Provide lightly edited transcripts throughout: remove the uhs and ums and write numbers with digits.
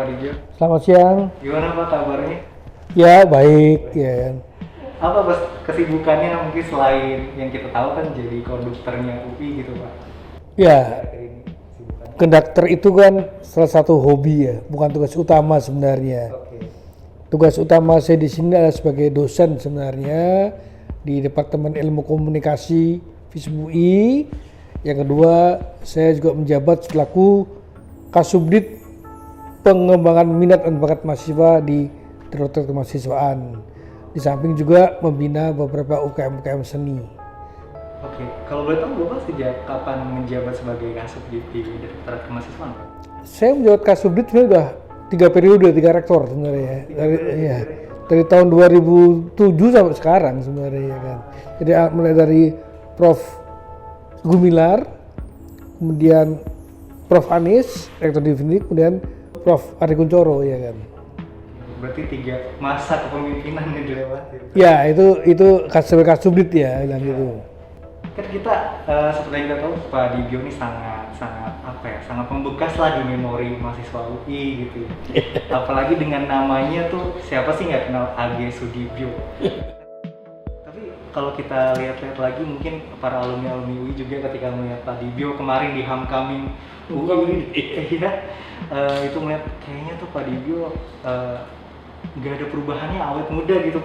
Pak Dijo. Selamat siang. Gimana Pak kabarnya? Ya baik ya. Apa Mas kesibukannya mungkin selain yang kita tahu kan jadi konduktornya UI gitu Pak? Ya, konduktor itu kan salah satu hobi ya, bukan tugas utama sebenarnya. Oke. Tugas utama saya di sini adalah sebagai dosen sebenarnya di Departemen Ilmu Komunikasi FISIP UI. Yang kedua, saya juga menjabat selaku Kasubdit Pengembangan Minat dan Bakat Mahasiswa di Direktorat Kemahasiswaan. Di samping juga membina beberapa UKM-UKM seni. Oke, kalau boleh tahu Bapak sejak kapan menjabat sebagai Kasubdit di Direktorat Kemahasiswaan? Saya menjabat Kasubdit sebenarnya udah 3 periode, 3 rektor sebenarnya ya. Dari tahun 2007 sampai sekarang sebenarnya ya kan. Jadi mulai dari Prof. Gumilar, kemudian Prof. Anies, Rektor Divindik, kemudian Prof. Ari Kunchoro ya kan. Berarti 3 masa kepemimpinan yang dilewati. Ya itu Kasubdit ya bilang gitu. Kan kita seperti yang kita tahu Pak Dijo ini sangat membekas lah di memori mahasiswa UI gitu. Apalagi dengan namanya tuh siapa sih nggak kenal AG Sudibyo. Tapi kalau kita lihat-lihat lagi mungkin para alumni UI juga ketika melihat Pak Dibyo kemarin di Homecoming UI, itu melihat kayaknya tuh Pak Dibyo nggak ada perubahannya, awet muda gitu.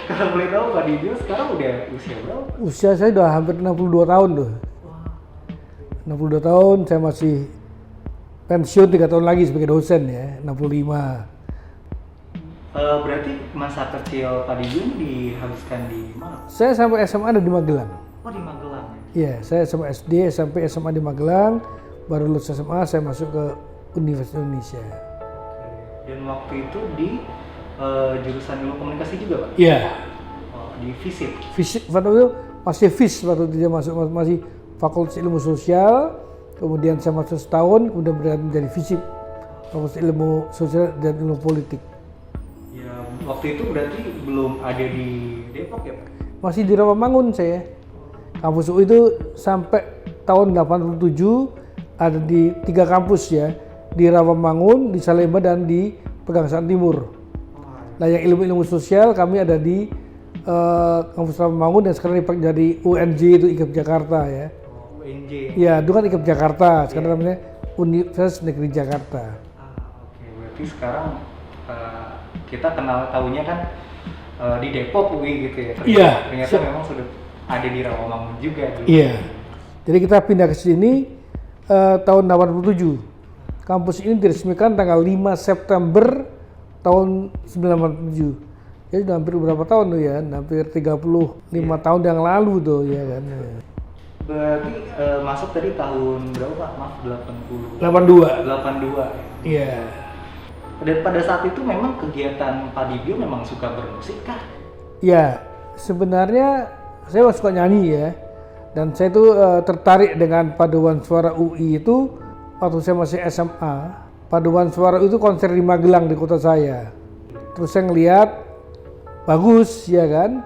Kalau boleh tahu Pak Dibyo sekarang udah usia berapa? Usia saya udah hampir 62 tahun tuh. 62 tahun, saya masih pensiun 3 tahun lagi sebagai dosen ya, 65. Berarti masa kecil Pak Dibyo dihabiskan di mana? Saya sampai SMA ada di Magelang. Oh, di Magelang. Iya, saya sama SD sampai SMA di Magelang, baru lulus SMA saya masuk ke Universitas Indonesia. Dan waktu itu di jurusan ilmu komunikasi juga Pak? Iya. Oh, di FISIP? FISIP, waktu itu masih FIS, waktu itu dia masih Fakultas Ilmu Sosial, kemudian saya masuk setahun, kemudian berganti menjadi FISIP, Fakultas Ilmu Sosial dan Ilmu Politik. Ya, waktu itu berarti belum ada di Depok ya Pak? Masih di Rawamangun saya. Kampus UI itu sampai tahun 87 ada di 3 kampus ya, di Rawamangun, di Salemba, dan di Pegangsaan Timur. Nah yang ilmu-ilmu sosial kami ada di kampus Rawamangun dan sekarang jadi UNJ itu IKIP Jakarta ya. UNJ? Ya, itu kan IKIP Jakarta, sekarang namanya Universitas Negeri Jakarta. Oke, berarti sekarang kita tahunya kan di Depok UI gitu ya. Iya. Ternyata memang sudah ada di Rawamangun juga. Iya. Jadi kita pindah ke sini tahun 87. Kampus ini diresmikan tanggal 5 September tahun 1987. Jadi udah hampir berapa tahun tuh ya? Hampir 35 tahun yang lalu tuh ya kan. Berarti masuk tadi tahun berapa Pak? Maaf, 80. 82. Iya. Dan pada saat itu memang kegiatan Pak Dibyo memang suka bermusik kah? Ya, sebenarnya saya suka nyanyi ya. Dan saya tuh tertarik dengan paduan suara UI itu waktu saya masih SMA. Paduan suara itu konser di Magelang di kota saya. Terus saya ngeliat bagus ya kan.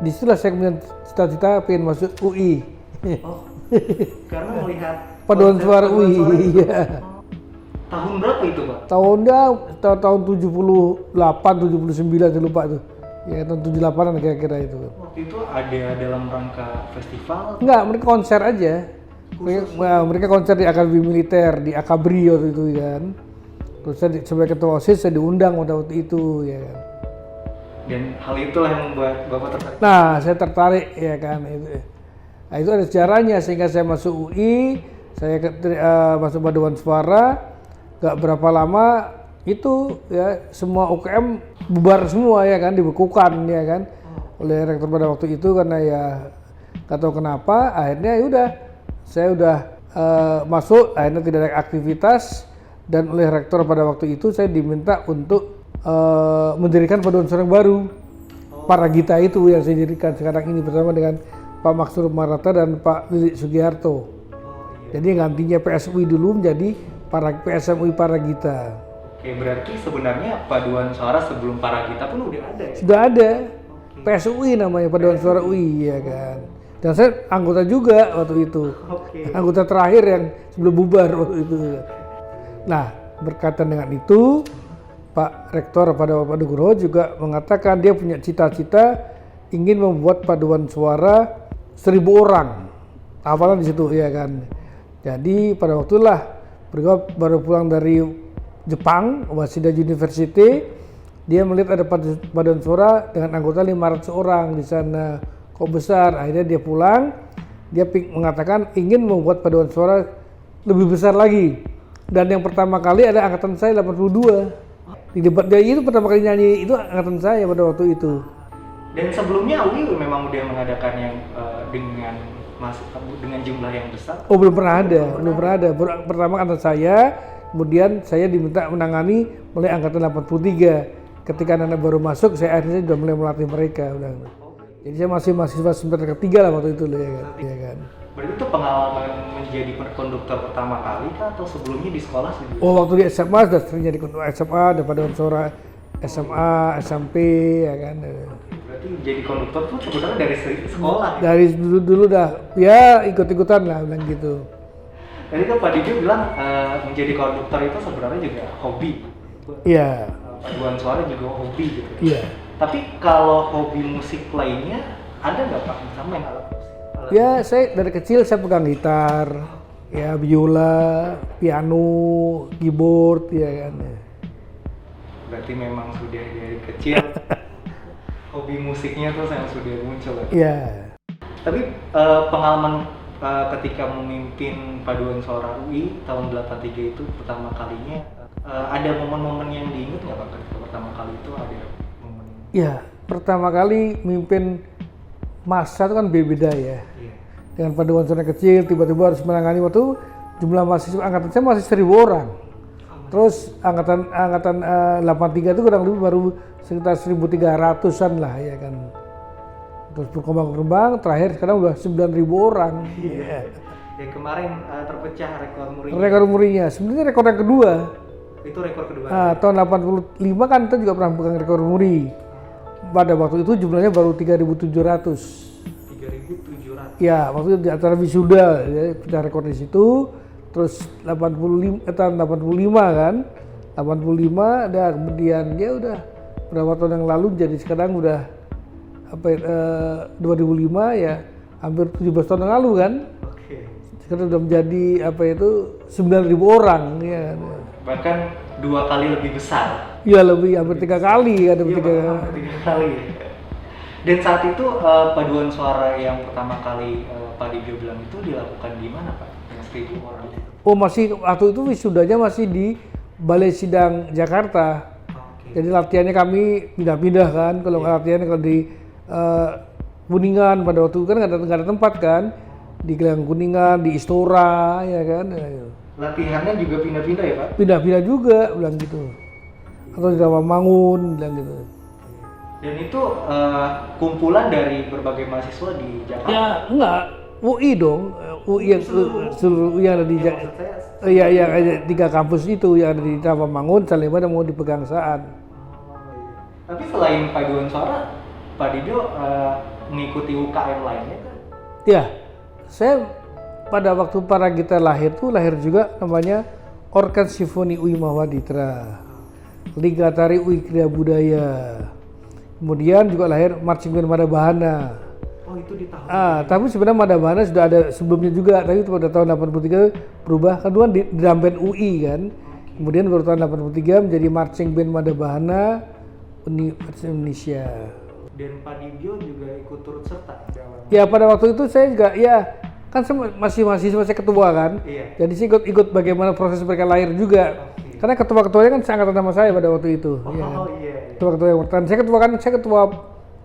Disitulah saya kemudian cita-cita pengen masuk UI. Oh, karena melihat paduan suara UI. Iya. Tahun berapa itu Pak? Tahun 78, 79 saya lupa tuh. Ya tahun 78an kira-kira itu. Waktu itu ada dalam rangka festival? Enggak, mereka konser aja. Mereka konser di Akademi Militer, di Akabri waktu itu kan. Terus saya sebagai ketua OSIS saya diundang waktu itu ya kan. Dan hal itulah yang membuat Bapak tertarik? Nah, saya tertarik ya kan itu. Nah, itu ada sejarahnya sehingga saya masuk UI, saya masuk paduan suara. Gak berapa lama itu ya semua UKM bubar semua ya kan, dibekukan ya kan oleh rektor pada waktu itu karena ya gak tahu kenapa akhirnya ya udah saya udah masuk, akhirnya tidak ada aktivitas dan oleh rektor pada waktu itu saya diminta untuk mendirikan paduan suara yang baru. Paragita itu yang saya dirikan sekarang ini bersama dengan Pak Maksur Marata dan Pak Lilik Sugiharto. Jadi gantinya PSUI dulu menjadi PSMUI Paragita. Oke, berarti sebenarnya paduan suara sebelum Paragita pun udah ada ya? Sudah ada. PSUI namanya, paduan suara UI ya kan. Dan saya anggota juga waktu itu. Anggota terakhir yang sebelum bubar waktu itu. Nah, berkaitan dengan itu, Pak Rektor pada Bapak Nugroho juga mengatakan dia punya cita-cita ingin membuat paduan suara 1.000 orang. Apalah di situ ya kan. Jadi pada waktulah beliau baru pulang dari Jepang, Waseda University, dia melihat ada paduan suara dengan anggota 500 orang di sana. Kok besar? Akhirnya dia pulang, dia mengatakan ingin membuat paduan suara lebih besar lagi. Dan yang pertama kali ada angkatan saya 82. Di debat dia itu pertama kali nyanyi itu angkatan saya pada waktu itu. Dan sebelumnya UI memang udah mengadakan yang dengan jumlah yang besar? Oh belum pernah ada. Pertama angkatan saya, kemudian saya diminta menangani mulai angkatan 83. Ketika anak baru masuk, saya akhirnya sudah mulai melatih mereka. Jadi saya masih mahasiswa semester ketiga lah waktu itu ya kan. Berarti itu pengalaman menjadi konduktor pertama kali kah atau sebelumnya di sekolah sendiri? Oh waktu di SMA sudah sering jadi konduktor SMA, ada paduan suara SMA, SMP ya kan. Berarti jadi konduktor tuh sebenarnya dari sekolah? Dari dulu dah, ya ikut-ikutan lah bilang gitu. Tadi kan Pak Didio bilang menjadi konduktor itu sebenarnya juga hobi. Iya. Paduan suara juga hobi gitu. Iya. Tapi kalau hobi musik lainnya ada nggak Pak? Sama yang alat musik? Ya saya dari kecil saya pegang gitar, ya biola, piano, keyboard ya kan. Berarti memang sudah dari kecil hobi musiknya tuh yang sudah muncul ya? Iya. Tapi pengalaman ketika memimpin paduan suara UI tahun 83 itu pertama kalinya ada momen-momen yang diingat nggak Pak? Ketika pertama kali itu ada momen? Ya, pertama kali mimpin masa itu kan beda ya. Iya. Dengan paduan suara kecil tiba-tiba harus menangani waktu jumlah mahasiswa angkatan saya masih 1.000 orang. Terus angkatan 83 itu kurang lebih baru sekitar 1.300-an lah ya kan. Terus berkembang terakhir sekarang udah 9.000 orang. Iya. Yang kemarin terpecah rekor muri. Rekor murinya sebenarnya rekor yang kedua. Itu rekor kedua. Tahun 85 kan kita juga pernah pegang rekor muri. Pada waktu itu jumlahnya baru 3.700. 3.700. Ya, waktu itu di acara wisuda ya, kita rekor di situ. Terus 85 tahun 85 kan. 85 dan kemudian ya udah berapa tahun yang lalu jadi sekarang udah 2005 ya hampir 17 tahun yang lalu kan. Oke. Sekarang udah menjadi 9.000 orang ya. Bahkan 2 kali lebih besar. Iya lebih hampir 3 kali ada Iya, 3 kali. Dan saat itu paduan suara yang pertama kali Pak Didio bilang itu dilakukan di mana Pak? Yang 1.000 orang. Oh masih waktu itu wisudanya masih di Balai Sidang Jakarta. Oke. Jadi latihannya kami pindah-pindah kan. Kalau latihannya kalau di Kuningan pada waktu itu kan nggak ada tempat kan. Di Gelang Kuningan, di Istora ya kan. Latihannya juga pindah-pindah ya Pak? Pindah-pindah juga bilang gitu. Atau di Rawamangun bilang gitu. Dan itu kumpulan dari berbagai mahasiswa di Jakarta? Ya enggak, UI dong. UI yang seluruh yang ada di maksud saya, iya yang ada 3 kampus itu yang ada di Rawamangun, Salemba dan mau di Pegangsaan. Tapi selain paduan suara, Pak Didio mengikuti UKM lainnya kan? Ya, saya pada waktu para kita lahir juga namanya Orkan Simfoni UI Mawaditra, Liga Tari UI Kriya Budaya. Kemudian juga lahir Marching Band Madabahana. Oh itu di tahun. Tapi sebenarnya Madabahana sudah ada sebelumnya juga, tapi pada tahun 83 berubah kedua di Drum Band UI kan. Kemudian baru tahun 83 menjadi Marching Band Madabahana Universitas Indonesia. Dan Pak Didio juga ikut turut serta dalam. Ya pada waktu itu saya juga ya kan saya masih mahasiswa, saya ketua kan. Iya. Jadi saya ikut bagaimana proses mereka lahir juga. Oke. Karena ketua-ketuanya kan seangkatan sama saya pada waktu itu. Oh Ya. iya. Ketua-ketua yang pertama, saya ketua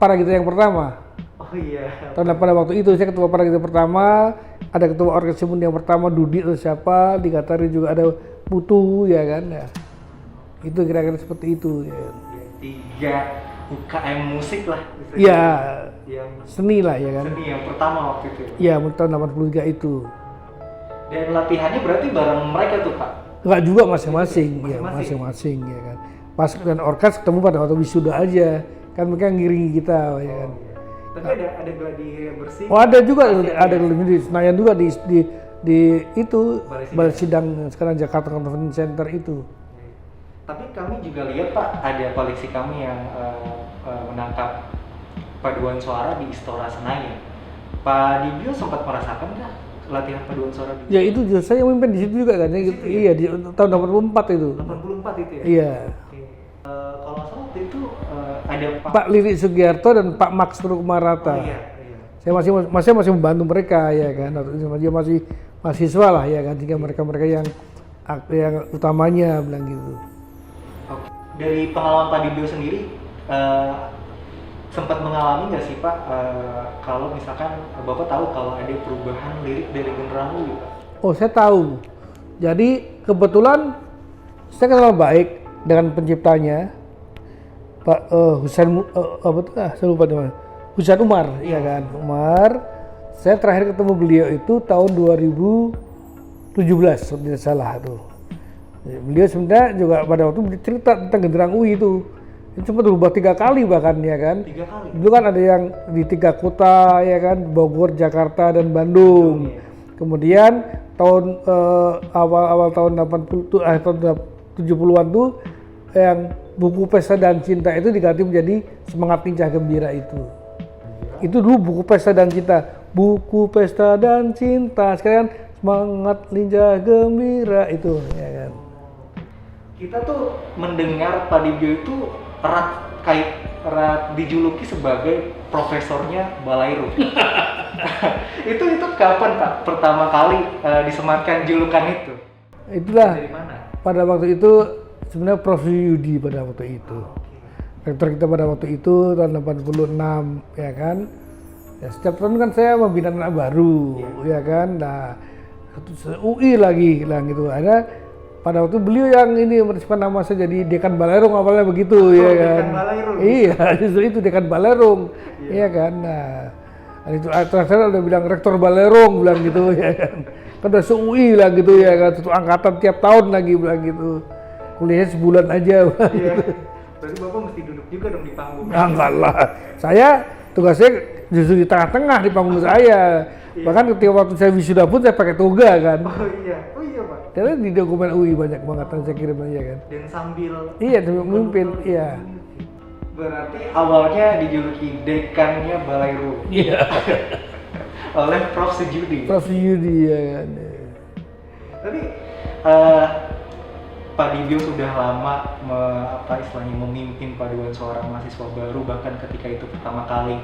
para kita yang pertama. Oh iya. Pada waktu itu saya ketua para kita pertama, ada ketua orkes Simun yang pertama Dudi atau siapa, di Katari juga ada Putu ya kan. Ya. Itu kira-kira seperti itu ya. 3 UKM musik lah. Iya. Yang Seni lah ya kan. seni yang pertama waktu itu. Iya, tahun 83 itu. Dan latihannya berarti bareng mereka tuh Pak? Enggak juga masing-masing, ya Masing-masing. masing-masing ya kan. Pas dan orkes ketemu pada waktu wisuda aja, kan mereka ngiringi kita ya kan. Tapi ada gladi bersih. Oh ada juga, ada di Senayan juga di di itu Balai balai sidang sekarang Jakarta Convention Center itu. Tapi kami juga lihat Pak, ada koleksi kami yang menangkap paduan suara di Istora Senayan. Pak Dibio sempat merasakan nggak latihan paduan suara di Ya itu juga saya mimpin di situ juga kan. Di situ, Iya di tahun 84 itu. 84 itu ya? Iya. Oke. Kalau nggak salah waktu itu ada Pak Lirik Sugiarto dan Pak Max Rukumarata. Oh iya. Saya masih membantu mereka ya kan. Waktu itu dia masih mahasiswa lah ya kan. Jika mereka yang utamanya bilang gitu. Oke. Dari pengalaman Pak Dibio sendiri, sempat mengalami nggak sih Pak, kalau misalkan Bapak tahu kalau ada perubahan lirik dari General Uli Pak? Oh saya tahu. Jadi kebetulan saya kenal baik dengan penciptanya Pak Husain saya lupa namanya. Husain Umar, ya kan Umar. Saya terakhir ketemu beliau itu tahun 2017 kalau tidak salah tuh. Beliau sebenarnya juga pada waktu cerita tentang Genderang UI itu. Itu sempat berubah 3 kali bahkan ya kan. 3 kali? Dulu kan ada yang di 3 kota ya kan, Bogor, Jakarta, dan Bandung. Iya. Kemudian tahun awal tahun 80 tahun 70-an tuh yang buku Pesta dan Cinta itu diganti menjadi Semangat Lincah Gembira itu. Itu dulu buku Pesta dan Cinta. Buku Pesta dan Cinta. Sekarang Semangat Lincah Gembira itu ya kan. Kita tuh mendengar Pak Dibio itu erat dijuluki sebagai profesornya Balairung. itu kapan Pak pertama kali disematkan julukan itu? Itulah Dari mana? pada waktu itu sebenarnya Prof. Yudi pada waktu itu. Rektor kita pada waktu itu tahun 86 ya kan. Ya, setiap tahun kan saya membina anak baru ya kan. Nah, UI lagi lah gitu. Ada pada waktu beliau yang ini meresmikan nama saya jadi Dekan Balairung awalnya begitu ya kan. Dekan Balairung. Iya, justru itu Dekan Balairung. Iya kan. Nah, itu terakhir udah bilang Rektor Balairung bilang gitu ya kan. Kan udah se-UI lah gitu ya kan. Satu angkatan tiap tahun lagi bilang gitu. Kuliahnya sebulan aja. Iya. Berarti Bapak mesti duduk juga dong di panggung. Enggak lah. Saya tugasnya justru di tengah-tengah di panggung saya. Bahkan ketika waktu saya wisuda pun saya pakai toga kan. Oh iya Pak. Karena di dokumen UI banyak banget yang saya kirim aja kan. Dan sambil Iya, sambil memimpin, iya. Berarti awalnya dijuluki dekannya Balairung. Iya. Oleh Prof. Sejudi. Prof. Yudi ya kan. Tapi Pak Dibio sudah lama istilahnya memimpin paduan suara mahasiswa baru, bahkan ketika itu pertama kali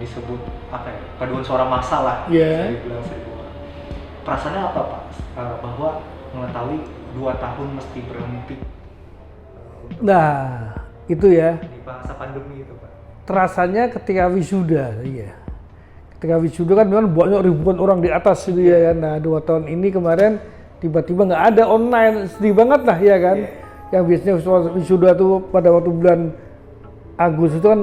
disebut paduan suara massal lah, Iya. bisa dibilang 1000 orang. Perasaannya apa Pak? Bahwa mengetahui 2 tahun mesti berhenti Nah, itu ya. di masa pandemi itu Pak. Terasanya ketika wisuda, iya. Ketika wisuda kan memang banyak ribuan orang di atas gitu ya kan. Nah, 2 tahun ini kemarin tiba-tiba nggak ada online, sedih banget lah ya kan. Yang biasanya wisuda tuh pada waktu bulan Agustus itu kan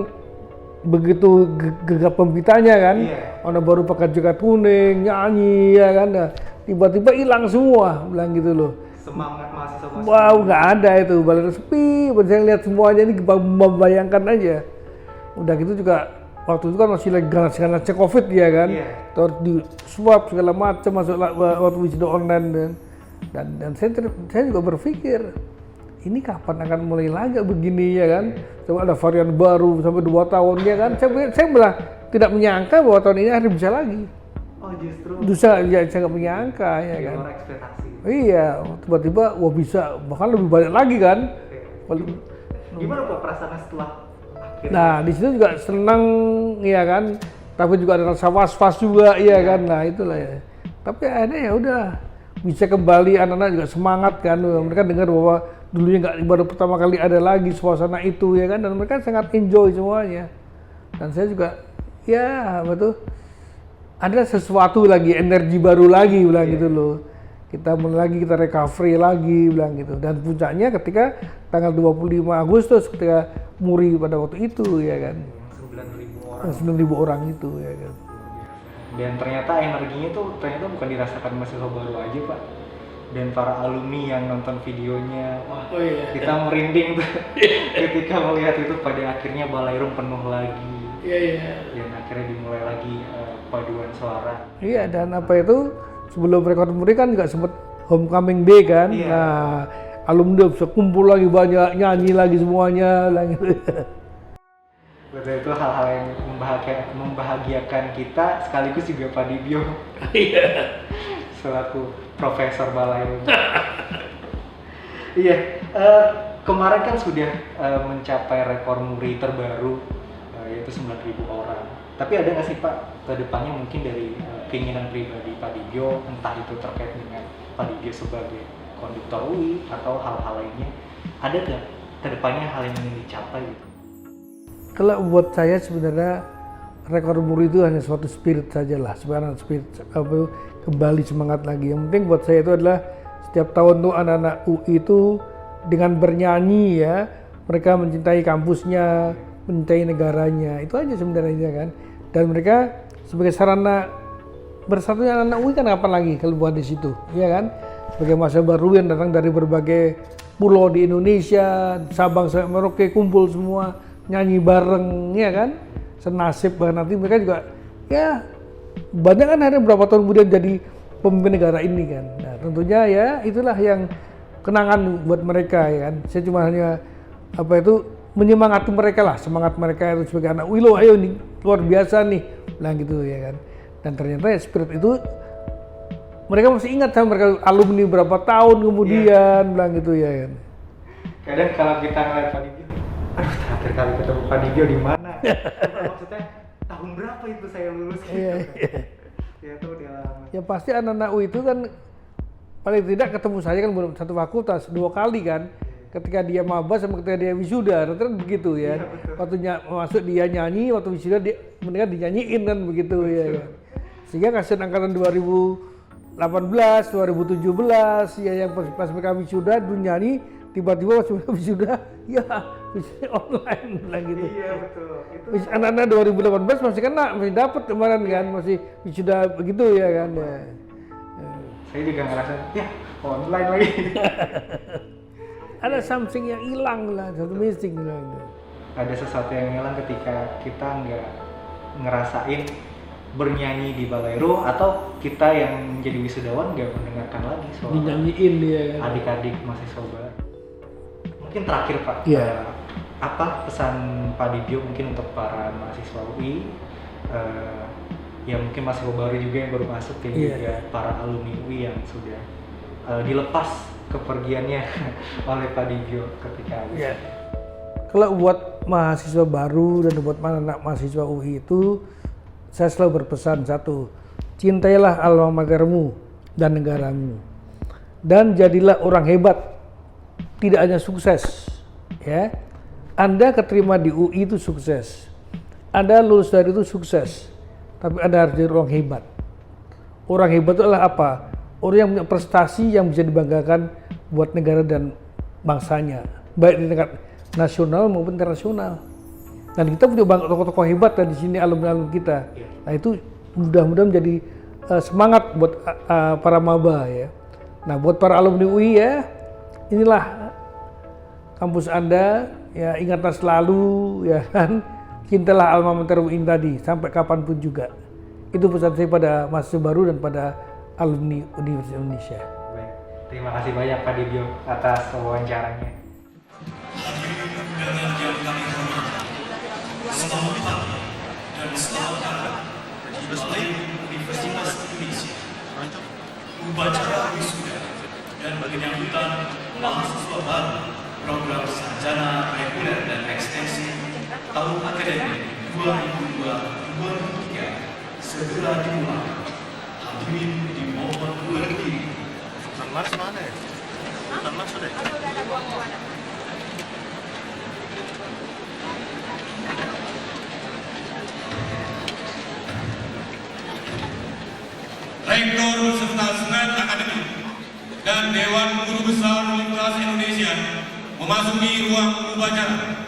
begitu gegap gempitanya kan. Orang baru pakai jaket kuning, nyanyi ya kan. Nah, tiba-tiba hilang semua, bilang gitu loh. Semangat mahasiswa. Wow, nggak ada itu, Balairung sepi. Saya lihat semuanya ini membayangkan aja. Udah gitu juga waktu itu kan masih lagi ganas-ganasnya COVID ya kan. Terus di swab segala macam masuk waktu wisuda online dan saya juga berpikir ini kapan akan mulai lagi begini ya kan. Coba ada varian baru sampai 2 tahun ya kan. Saya malah tidak menyangka bahwa tahun ini akhirnya bisa lagi. Oh justru. Saya nggak menyangka ya kan. Luar ekspektasi. Iya, tiba-tiba wah bisa, bahkan lebih banyak lagi kan. Gimana Pak perasaannya setelah akhirnya? Nah, di situ juga senang ya kan. Tapi juga ada rasa was-was juga ya kan. Nah, itulah ya. Tapi akhirnya ya udah bisa kembali, anak-anak juga semangat kan. Mereka dengar bahwa dulunya baru pertama kali ada lagi suasana itu ya kan, dan mereka sangat enjoy semuanya. Dan saya juga ya betul. Ada sesuatu lagi, energi baru lagi bilang gitu loh. Kita mulai lagi, kita recovery lagi bilang gitu. Dan puncaknya ketika tanggal 25 Agustus ketika Muri pada waktu itu ya kan. 9.000 orang. 9.000 orang itu ya kan. Dan ternyata energinya tuh bukan dirasakan mahasiswa baru aja Pak. Dan para alumni yang nonton videonya, wah kita merinding tuh ketika melihat itu pada akhirnya Balairung penuh lagi. Iya, iya. Dan akhirnya dimulai lagi paduan suara. Iya, dan apa itu sebelum rekor muri kan juga sempat homecoming day kan. Iya. Nah, alumni bisa kumpul lagi banyak, nyanyi lagi semuanya lah gitu. Betul, itu hal-hal yang membahagiakan kita sekaligus juga Pak Dibyo. Iya. Selaku Profesor Balairung. Iya, kemarin kan sudah mencapai rekor muri terbaru yaitu 9.000 orang. Tapi ada nggak sih Pak kedepannya mungkin dari keinginan pribadi Pak Dibyo, entah itu terkait dengan Pak Dibyo sebagai konduktor UI atau hal-hal lainnya, ada nggak kedepannya hal yang ingin dicapai gitu? Kalau buat saya sebenarnya rekor muri itu hanya suatu spirit saja lah, sebenarnya spirit apa kembali semangat lagi. Yang penting buat saya itu adalah setiap tahun tuh anak-anak UI itu dengan bernyanyi ya, mereka mencintai kampusnya, mencintai negaranya, itu aja sebenarnya kan. Dan mereka sebagai sarana bersatunya anak-anak UI kan apa lagi kalau buat di situ, ya kan? Sebagai masa baru yang datang dari berbagai pulau di Indonesia, Sabang sampai Merauke kumpul semua nyanyi bareng, ya kan? Senasib bahkan nanti mereka juga ya banyak kan akhirnya berapa tahun kemudian jadi pemimpin negara ini kan. Nah tentunya ya itulah yang kenangan buat mereka ya kan. Saya cuma hanya apa itu menyemangati mereka lah, semangat mereka itu sebagai anak Wilo, ayo nih luar biasa nih, bilang gitu ya kan. Dan ternyata ya spirit itu mereka masih ingat sama mereka alumni berapa tahun kemudian, bilang gitu ya kan. Kadang kalau kita ngeliat Pak Dibyo, aduh terakhir kali ketemu Pak Dibyo di mana? Maksudnya tahun berapa itu saya lulus gitu? Iya. Ya tuh udah lama. Ya pasti anak-anak UI itu kan paling tidak ketemu saya kan belum satu fakultas 2 kali kan. Ketika dia maba sama ketika dia wisuda, rata-rata kan begitu ya. Iya, Waktu masuk dia nyanyi, waktu wisuda dia mendingan dinyanyiin kan begitu ya kan. Sehingga kasihan angkatan 2018, 2017 ya yang pas mereka wisuda dulu nyanyi, tiba-tiba pas mereka wisuda ya wisuda online bilang gitu. Iya betul. Itu Anak-anak 2018 masih kena, masih dapat kemarin kan, masih wisuda begitu ya kan ya. saya juga ngerasa ya online lagi. Ada something yang hilang lah, satu missing lah. Ada sesuatu yang hilang ketika kita nggak ngerasain bernyanyi di Balairo, atau kita yang menjadi wisudawan nggak mendengarkan lagi suara Dinyanyiin dia kan. adik-adik mahasiswa baru. Mungkin terakhir Pak, Iya. apa pesan Pak Dibyo mungkin untuk para mahasiswa UI, ya mungkin mahasiswa baru juga yang baru masuk dan Iya. juga para alumni UI yang sudah dilepas kepergiannya oleh Pak Dibyo ketika Iya. Kalau buat mahasiswa baru dan buat anak mahasiswa UI itu, saya selalu berpesan satu, cintailah alma matermu dan negaramu, dan jadilah orang hebat, tidak hanya sukses, ya. Anda keterima di UI itu sukses, Anda lulus dari itu sukses, tapi Anda harus jadi orang hebat. Orang hebat itu adalah apa? Orang yang punya prestasi yang bisa dibanggakan buat negara dan bangsanya, baik di tingkat nasional maupun internasional. Dan kita punya banyak tokoh-tokoh hebat di sini, alumni-alumni kita. Nah itu mudah-mudahan menjadi semangat buat para maba ya. Nah buat para alumni UI ya, inilah kampus Anda ya, ingatlah selalu ya kan, cintalah alma mater UI tadi sampai kapanpun juga. Itu pesan saya pada mahasiswa baru dan pada alumni Universitas Indonesia. Baik. Terima kasih banyak Pak Dibyo atas wawancaranya. Dengan yang kami hormati, selamat pagi dan selamat datang di Balairung Universitas Indonesia. Upacara wisuda dan penyambutan mahasiswa baru program sarjana reguler dan ekstensi tahun akademik 2002-2003 segera dimulai. Hadirin dimohon berdiri. Mas mana ya? Mas sudah. Rektor beserta Senat Akademik dan Dewan Guru Besar Universitas Indonesia memasuki ruang upacara.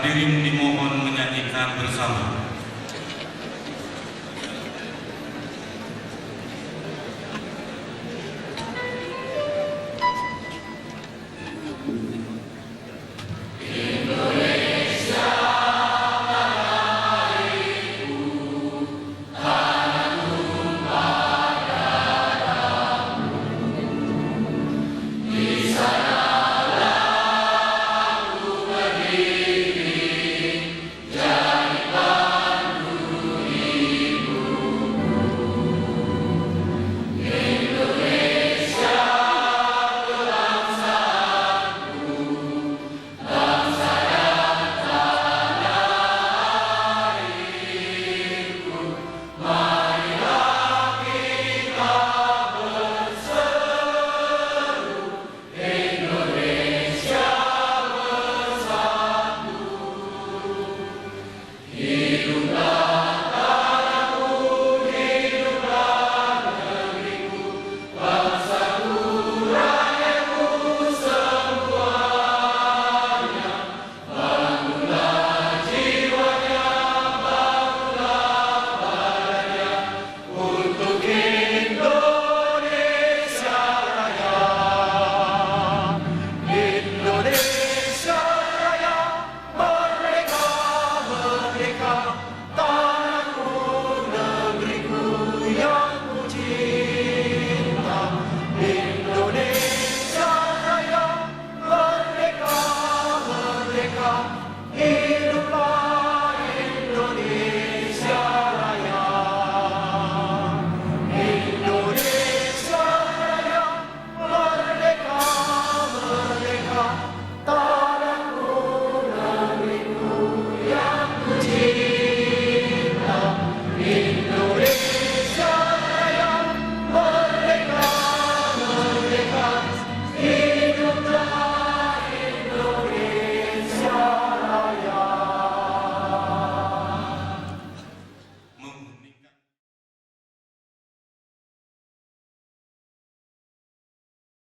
Hadirin dimohon